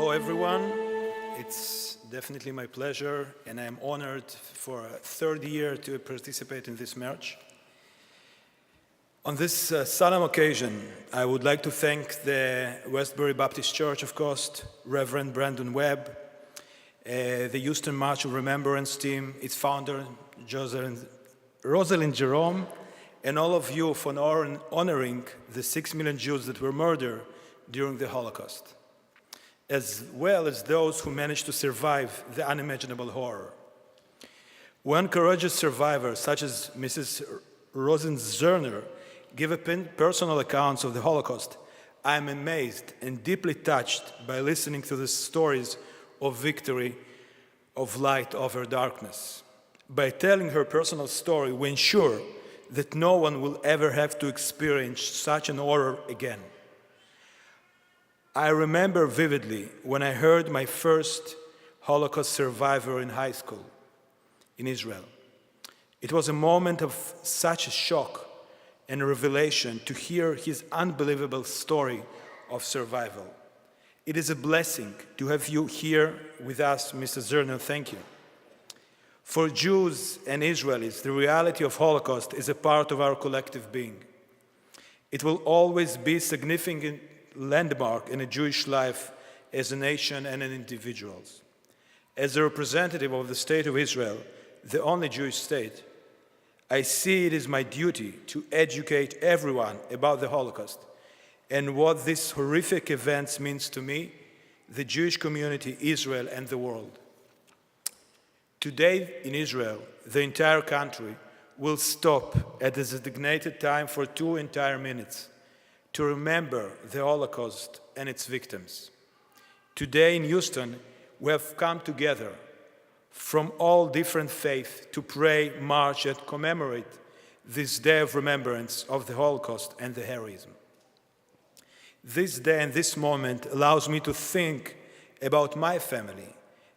Hello, everyone. It's definitely my pleasure, and I'm honored for a third year to participate in this march. On this solemn occasion, I would like to thank the Westbury Baptist Church, of course, Reverend Brandon Webb, the Houston March of Remembrance team, its founder, Rosalind Jerome, and all of you for honoring the 6 million Jews that were murdered during the Holocaust, as well as those who managed to survive the unimaginable horror. When courageous survivors, such as Mrs. Rosenzerner, give personal accounts of the Holocaust, I am amazed and deeply touched by listening to the stories of victory of light over darkness. By telling her personal story, we ensure that no one will ever have to experience such an horror again. I remember vividly when I heard my first Holocaust survivor in high school in Israel. It was a moment of such a shock and revelation to hear his unbelievable story of survival. It is a blessing to have you here with us, Mr. Zerner. Thank you. For Jews and Israelis, the reality of Holocaust is a part of our collective being. It will always be a significant landmark in a Jewish life as a nation and as individuals. As a representative of the State of Israel, the only Jewish state, I see it as my duty to educate everyone about the Holocaust and what these horrific events means to me, the Jewish community, Israel, and the world. Today in Israel, the entire country will stop at the designated time for 2 entire minutes to remember the Holocaust and its victims. Today in Houston, we have come together from all different faiths to pray, march, and commemorate this day of remembrance of the Holocaust and the heroism. This day and this moment allows me to think about my family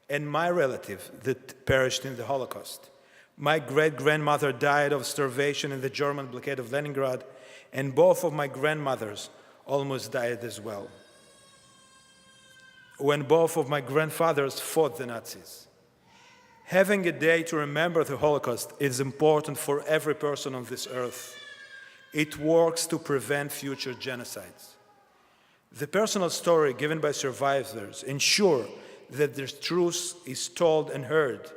and my relative that perished in the Holocaust. My great-grandmother died of starvation in the German blockade of Leningrad, and both of my grandmothers almost died as well, when both of my grandfathers fought the Nazis. Having a day to remember the Holocaust is important for every person on this earth. It works to prevent future genocides. The personal story given by survivors ensure that the truth is told and heard.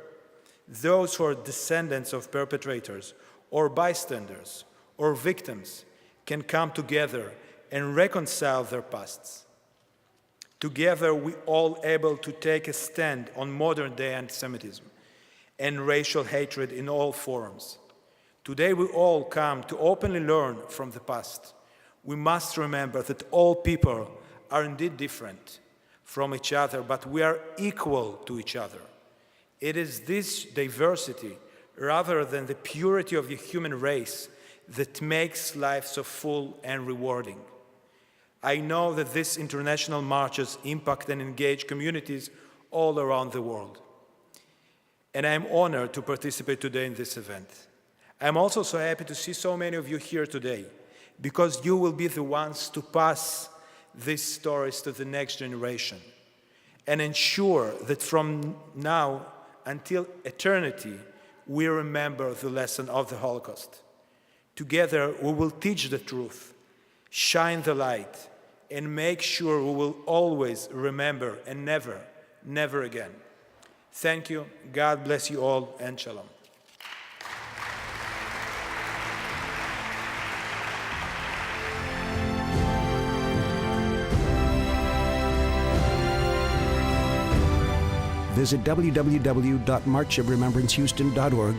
Those who are descendants of perpetrators or bystanders or victims can come together and reconcile their pasts. Together, we all able to take a stand on modern-day anti-Semitism and racial hatred in all forms. Today, we all come to openly learn from the past. We must remember that all people are indeed different from each other, but we are equal to each other. It is this diversity, rather than the purity of the human race, that makes life so full and rewarding. I know that these international marches impact and engage communities all around the world. And I am honored to participate today in this event. I am also so happy to see so many of you here today, because you will be the ones to pass these stories to the next generation and ensure that from now until eternity, we remember the lesson of the Holocaust. Together, we will teach the truth, shine the light, and make sure we will always remember and never, never again. Thank you. God bless you all, and shalom. Visit www.marchofremembrancehouston.org,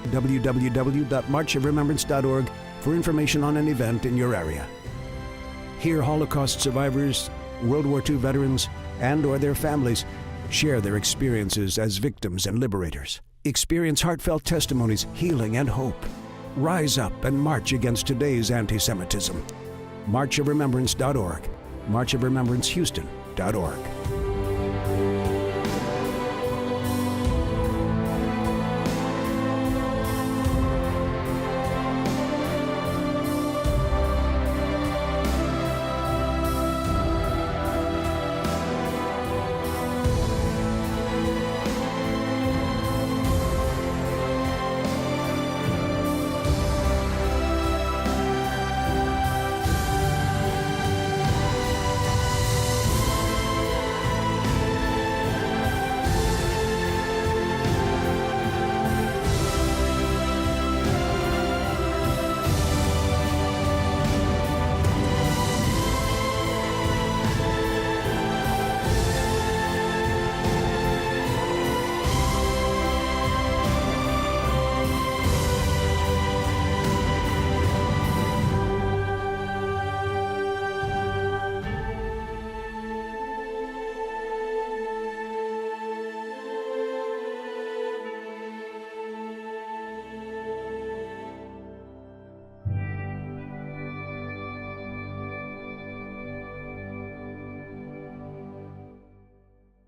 www.marchofremembrance.org for information on an event in your area. Here, Holocaust survivors, World War II veterans, and/or their families share their experiences as victims and liberators. Experience heartfelt testimonies, healing, and hope. Rise up and march against today's anti-Semitism. Marchofremembrance.org, marchofremembrancehouston.org.